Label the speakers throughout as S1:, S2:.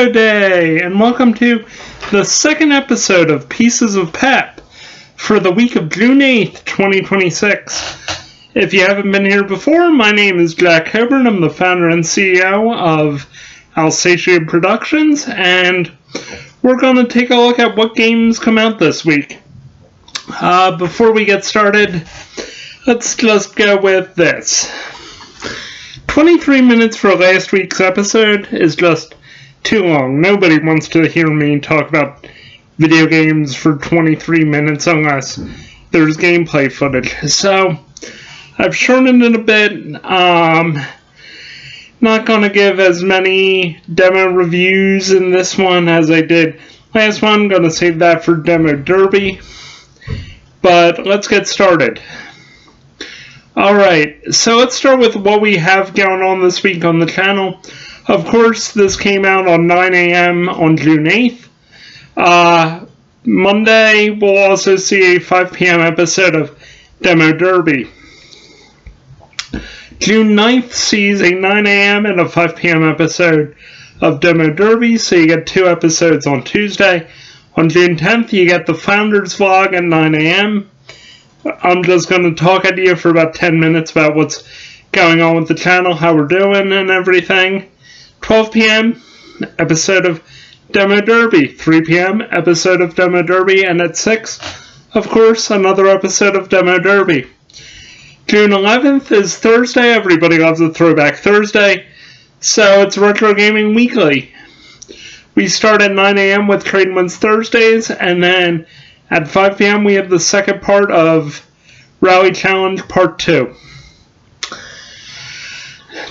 S1: Bongo Day, and welcome to the second episode of Pieces of Pap for the week of June 8th, 2026. If you haven't been here before, my name is Jack Coburn. I'm the founder and CEO of Alsatian Productions, and we're going to take a look at what games come out this week. Before we get started, let's just go with this. 23 minutes for last week's episode is just too long. Nobody wants to hear me talk about video games for 23 minutes unless there's gameplay footage. So, I've shortened it a bit. Not going to give as many demo reviews in this one as I did last one. I'm going to save that for Demo Derby. But let's get started. Alright, so let's start with what we have going on this week on the channel. Of course, this came out on 9 a.m. on June 8th. Monday, we'll also see a 5 p.m. episode of Demo Derby. June 9th sees a 9 a.m. and a 5 p.m. episode of Demo Derby, so you get 2 episodes on Tuesday. On June 10th, you get the Founders Vlog at 9 a.m. I'm just going to talk at you for about 10 minutes about what's going on with the channel, how we're doing, and everything. 12 p.m., episode of Demo Derby. 3 p.m., episode of Demo Derby. And at 6, of course, another episode of Demo Derby. June 11th is Thursday. Everybody loves a Throwback Thursday. So it's Retro Gaming Weekly. We start at 9 a.m. with Trade Wins Thursdays, and then at 5 p.m. we have the second part of Rally Challenge Part 2.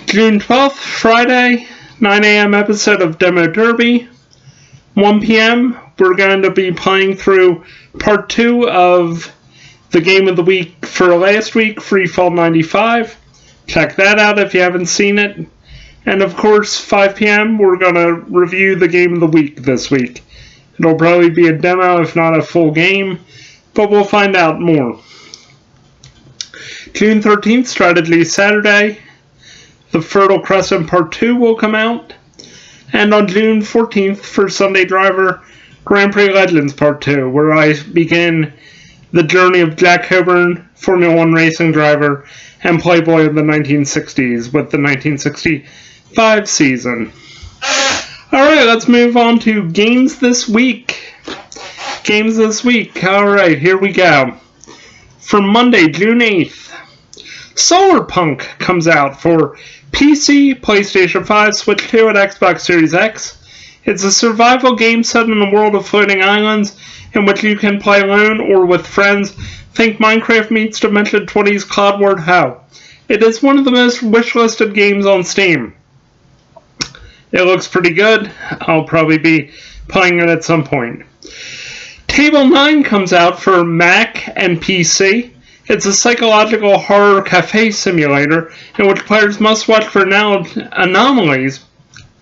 S1: June 12th, Friday, 9 a.m. episode of Demo Derby. 1 p.m. we're going to be playing through Part 2 of the Game of the Week for last week, Freefall 95. Check that out if you haven't seen it. And of course, 5 p.m. we're going to review the Game of the Week this week. It'll probably be a demo, if not a full game, but we'll find out more. June 13th, Strategy Saturday, the Fertile Crescent Part 2 will come out. And on June 14th, for Sunday Driver, Grand Prix Legends Part 2, where I begin the journey of Jack Coburn, Formula One racing driver, and playboy of the 1960s with the 1965 season. Alright, let's move on to games this week. Alright, here we go. For Monday, June 8th, Solarpunk comes out for PC, PlayStation 5, Switch 2, and Xbox Series X. It's a survival game set in a world of floating islands in which you can play alone or with friends. Think Minecraft meets Dimension 20's Cloud War How. It is one of the most wishlisted games on Steam. It looks pretty good. I'll probably be playing it at some point. Table 9 comes out for Mac and PC. It's a psychological horror cafe simulator in which players must watch for anomalies.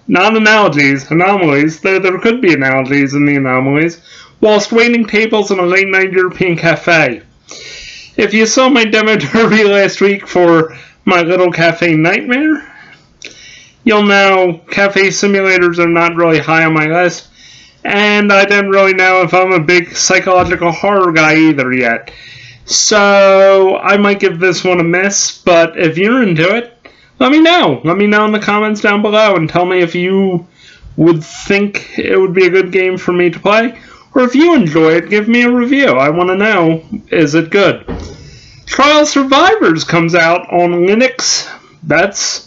S1: Not analogies, anomalies, though there could be analogies in the anomalies, whilst waiting tables in a late-night European cafe. If you saw my Demo Derby last week for My Little Cafe Nightmare, you'll know cafe simulators are not really high on my list, and I don't really know if I'm a big psychological horror guy either yet. So, I might give this one a miss, but if you're into it, let me know. Let me know in the comments down below and tell me if you would think it would be a good game for me to play, or if you enjoy it, give me a review. I want to know, is it good? Trial Survivors comes out on Linux. That's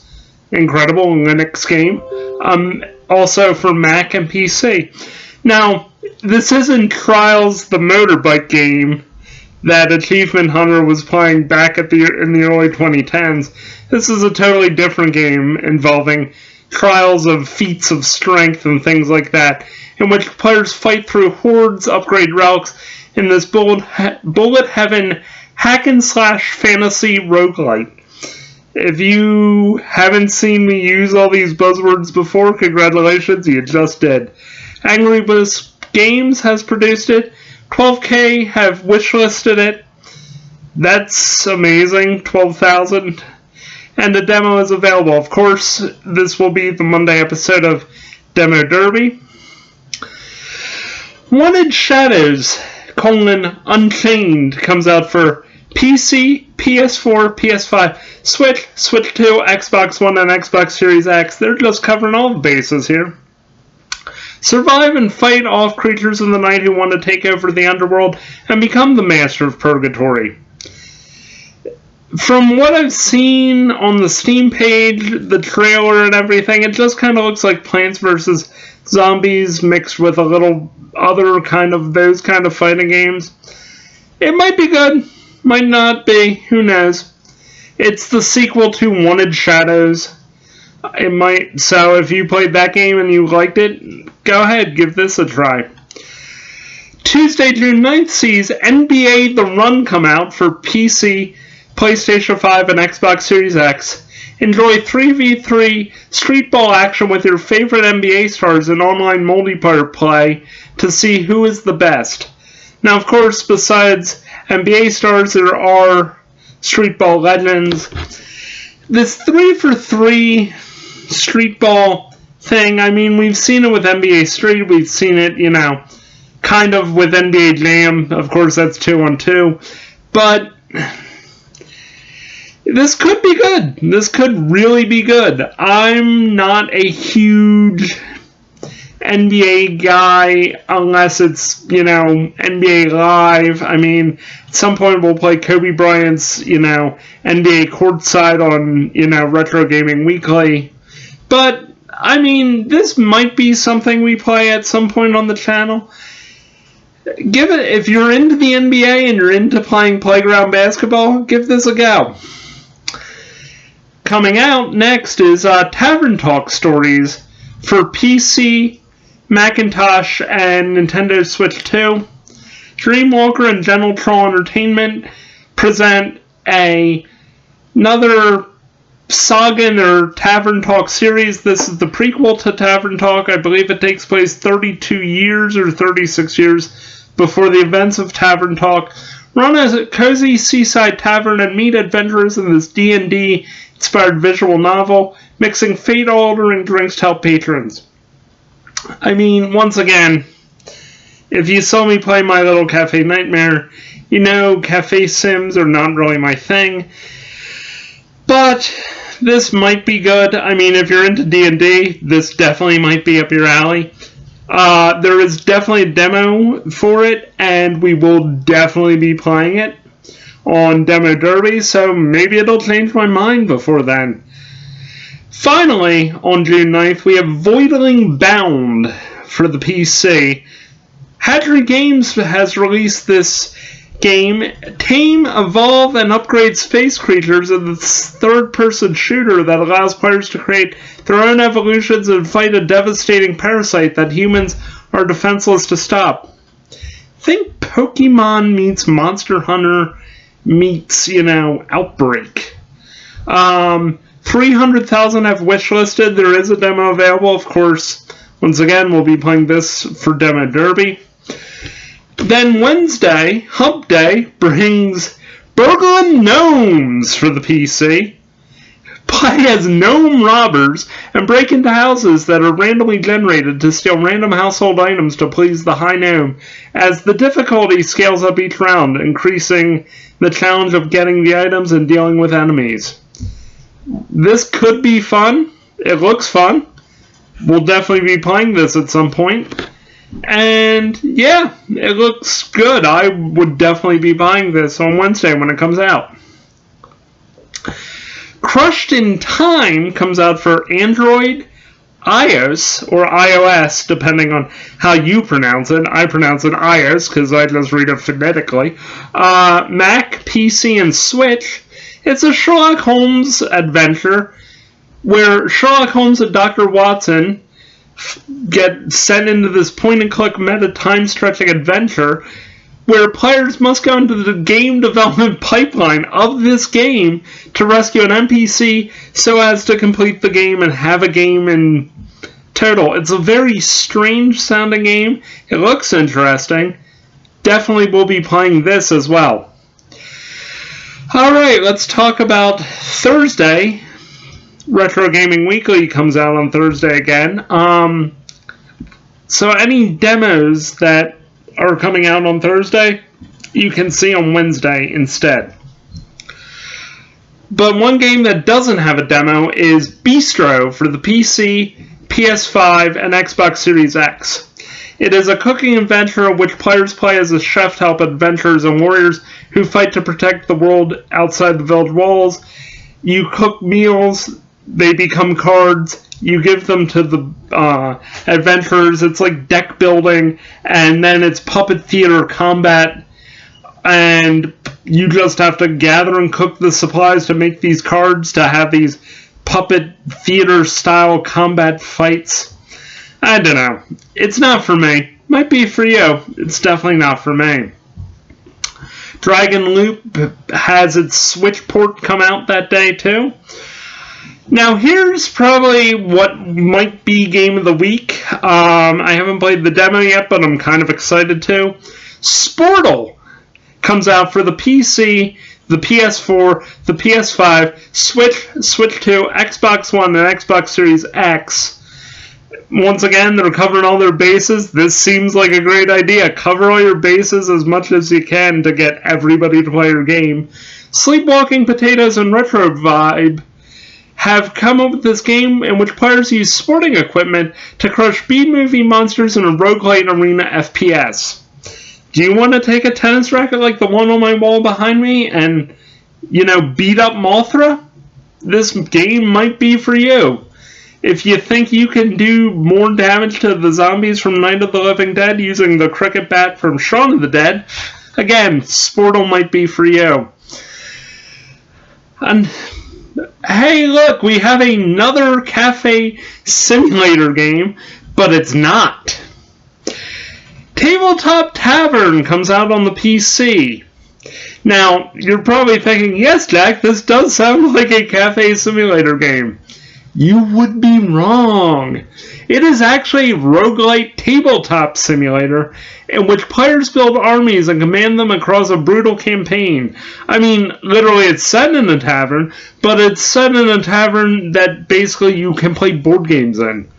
S1: incredible, Linux game. Also for Mac and PC. Now, this isn't Trials, the motorbike game that Achievement Hunter was playing back in the early 2010s. This is a totally different game involving trials of feats of strength and things like that, in which players fight through hordes, upgrade relics in this bullet heaven hack-and-slash fantasy roguelite. If you haven't seen me use all these buzzwords before, congratulations, you just did. Angry Wisp Games has produced it. 12K have wishlisted it. That's amazing. 12,000. And the demo is available. Of course, this will be the Monday episode of Demo Derby. Wanted Shadows, Unchained comes out for PC, PS4, PS5, Switch, Switch 2, Xbox One, and Xbox Series X. They're just covering all the bases here. Survive and fight off creatures in the night who want to take over the underworld and become the master of purgatory. From what I've seen on the Steam page, the trailer and everything, it just kind of looks like Plants vs. Zombies mixed with a little other kind of those kind of fighting games. It might be good, might not be, who knows. It's the sequel to Wanted Shadows. It might, so if you played that game and you liked it, go ahead, give this a try. Tuesday, June 9th sees NBA The Run come out for PC, PlayStation 5, and Xbox Series X. Enjoy 3v3 street ball action with your favorite NBA stars in online multiplayer play to see who is the best. Now, of course, besides NBA stars, there are street ball legends. This 3-for-3 street ball thing, I mean, we've seen it with NBA Street, we've seen it, kind of with NBA Jam. Of course, that's 2-on-2. But this could be good. This could really be good. I'm not a huge NBA guy unless it's, NBA Live. I mean, at some point we'll play Kobe Bryant's, NBA Courtside on, Retro Gaming Weekly. But, I mean, this might be something we play at some point on the channel. Give it, if you're into the NBA and you're into playing playground basketball, give this a go. Coming out next is Tavern Talk Stories for PC, Macintosh, and Nintendo Switch 2. Dreamwalker and General Troll Entertainment present another saga in their Tavern Talk series. This is the prequel to Tavern Talk. I believe it takes place 32 years or 36 years before the events of Tavern Talk. Run a cozy seaside tavern and meet adventurers in this D&D inspired visual novel, mixing fate-altering drinks to help patrons. I mean, once again, if you saw me play My Little Cafe Nightmare, cafe sims are not really my thing. But this might be good. I mean, if you're into D&D, this definitely might be up your alley. There is definitely a demo for it, and we will definitely be playing it on Demo Derby, so maybe it'll change my mind before then. Finally, on June 9th, we have Voidling Bound for the PC. Hatchery Games has released this game. Tame, evolve, and upgrade space creatures in this third-person shooter that allows players to create their own evolutions and fight a devastating parasite that humans are defenseless to stop. Think Pokemon meets Monster Hunter meets, Outbreak. 300,000 have wishlisted. There is a demo available, of course. Once again, we'll be playing this for Demo Derby. Then Wednesday, Hump Day, brings Burglin' Gnomes for the PC. Play as gnome robbers and break into houses that are randomly generated to steal random household items to please the high gnome, as the difficulty scales up each round, increasing the challenge of getting the items and dealing with enemies. This could be fun. It looks fun. We'll definitely be playing this at some point. And yeah, it looks good. I would definitely be buying this on Wednesday when it comes out. Crushed in Time comes out for Android, iOS, or iOS, depending on how you pronounce it. I pronounce it iOS because I just read it phonetically. Mac, PC, and Switch. It's a Sherlock Holmes adventure where Sherlock Holmes and Dr. Watson get sent into this point-and-click meta time-stretching adventure where players must go into the game development pipeline of this game to rescue an NPC so as to complete the game and have a game in total. It's a very strange-sounding game. It looks interesting. Definitely will be playing this as well. Alright, let's talk about Thursday. Retro Gaming Weekly comes out on Thursday again. So any demos that are coming out on Thursday, you can see on Wednesday instead. But one game that doesn't have a demo is Bistro for the PC, PS5, and Xbox Series X. It is a cooking adventure in which players play as a chef to help adventurers and warriors who fight to protect the world outside the village walls. You cook meals, they become cards, you give them to the adventurers. It's like deck building, and then it's puppet theater combat, and you just have to gather and cook the supplies to make these cards to have these puppet theater style combat fights. I don't know. It's not for me. Might be for you. It's definitely not for me. Dragon Loop has its Switch port come out that day too. Now here's probably what might be Game of the Week. I haven't played the demo yet, but I'm kind of excited to. Sportal comes out for the PC, the PS4, the PS5, Switch 2, Xbox One, and Xbox Series X. Once again, they're covering all their bases. This seems like a great idea. Cover all your bases as much as you can to get everybody to play your game. Sleepwalking Potatoes and Retro Vibe have come up with this game in which players use sporting equipment to crush B-movie monsters in a roguelite arena FPS. Do you want to take a tennis racket like the one on my wall behind me and, beat up Mothra? This game might be for you. If you think you can do more damage to the zombies from Night of the Living Dead using the cricket bat from Shaun of the Dead, again, Sportal might be for you. And hey, look, we have another cafe simulator game, but it's not. Tabletop Tavern comes out on the PC. Now, you're probably thinking, yes, Jack, this does sound like a cafe simulator game. You would be wrong. It is actually a roguelite tabletop simulator in which players build armies and command them across a brutal campaign. I mean, literally it's set in a tavern, but it's set in a tavern that basically you can play board games in.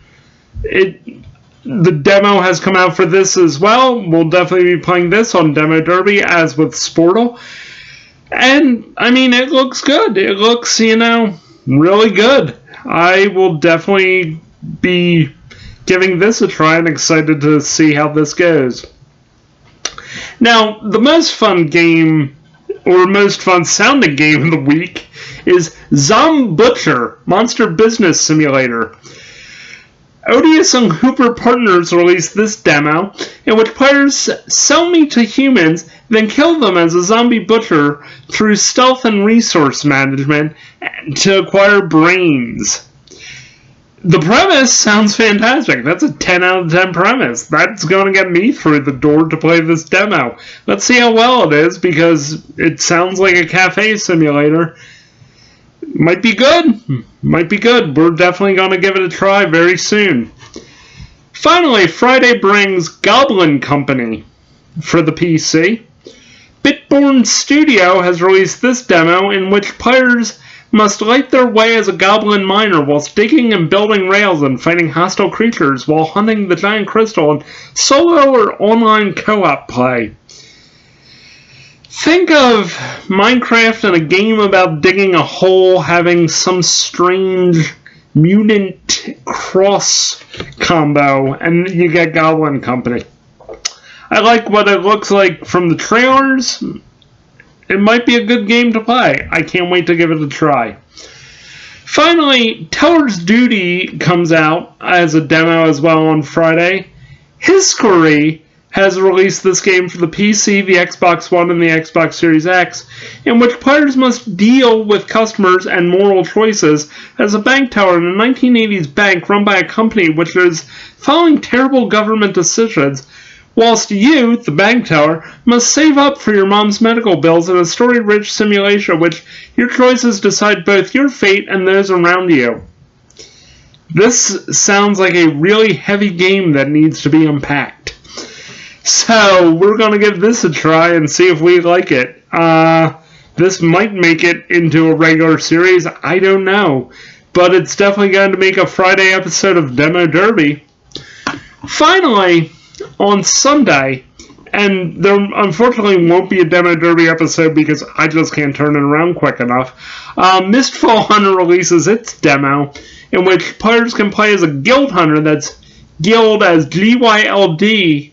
S1: The demo has come out for this as well. We'll definitely be playing this on Demo Derby as with Sportal. And, I mean, it looks good. It looks, really good. I will definitely be giving this a try and excited to see how this goes. Now, the most fun game, or most fun sounding game of the week, is Zombutcher, Monster Business Simulator. Odious and Hooper Partners released this demo, in which players sell meat to humans, then kill them as a zombie butcher through stealth and resource management to acquire brains. The premise sounds fantastic. That's a 10 out of 10 premise. That's going to get me through the door to play this demo. Let's see how well it is, because it sounds like a cafe simulator. Might be good. Might be good. We're definitely going to give it a try very soon. Finally, Friday brings Goblin Company for the PC. Bitborn Studio has released this demo in which players must light their way as a goblin miner whilst digging and building rails and fighting hostile creatures while hunting the giant crystal in solo or online co-op play. Think of Minecraft and a game about digging a hole having some strange mutant cross combo, and you get Goblin Company. I like what it looks like from the trailers. It might be a good game to play. I can't wait to give it a try. Finally, Teller's Duty comes out as a demo as well on Friday. History has released this game for the PC, the Xbox One, and the Xbox Series X, in which players must deal with customers and moral choices as a bank teller in a 1980s bank run by a company which is following terrible government decisions, whilst you, the bank teller, must save up for your mom's medical bills in a story-rich simulation in which your choices decide both your fate and those around you. This sounds like a really heavy game that needs to be unpacked. So, we're going to give this a try and see if we like it. This might make it into a regular series, I don't know. But it's definitely going to make a Friday episode of Demo Derby. Finally, on Sunday, and there unfortunately won't be a Demo Derby episode because I just can't turn it around quick enough, Mistfall Hunter releases its demo, in which players can play as a guild hunter that's guild as GYLD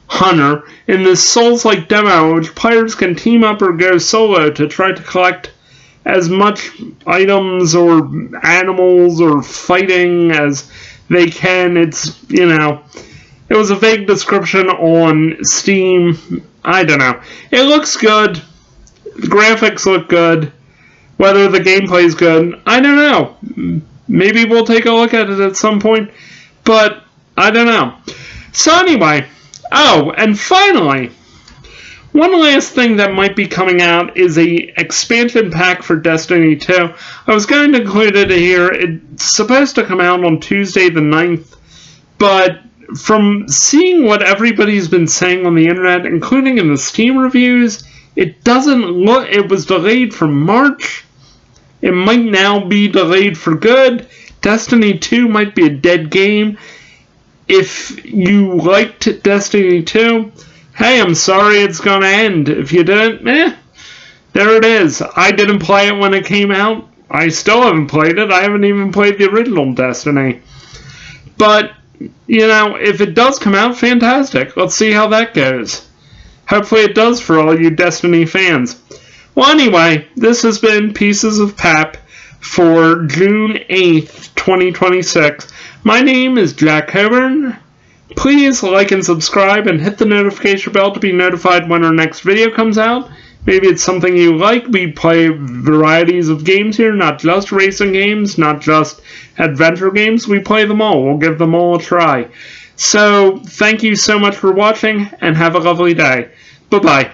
S1: Hunter in this Souls-like demo, in which players can team up or go solo to try to collect as much items or animals or fighting as they can. It's, it was a vague description on Steam. I don't know. It looks good. The graphics look good. Whether the gameplay is good, I don't know. Maybe we'll take a look at it at some point, but I don't know. So anyway, and finally, one last thing that might be coming out is a expansion pack for Destiny 2. I was going to include it here. It's supposed to come out on Tuesday the 9th, but from seeing what everybody's been saying on the internet, including in the Steam reviews, it doesn't look... It was delayed from March. It might now be delayed for good. Destiny 2 might be a dead game. If you liked Destiny 2, hey, I'm sorry it's gonna end. If you didn't, there it is. I didn't play it when it came out. I still haven't played it. I haven't even played the original Destiny. But, if it does come out, fantastic. Let's see how that goes. Hopefully it does for all you Destiny fans. Well, anyway, this has been Pieces of Pap for June 8th, 2026. My name is Jack Coburn. Please like and subscribe and hit the notification bell to be notified when our next video comes out. Maybe it's something you like. We play varieties of games here, not just racing games, not just adventure games. We play them all. We'll give them all a try. So, thank you so much for watching, and have a lovely day. Bye-bye.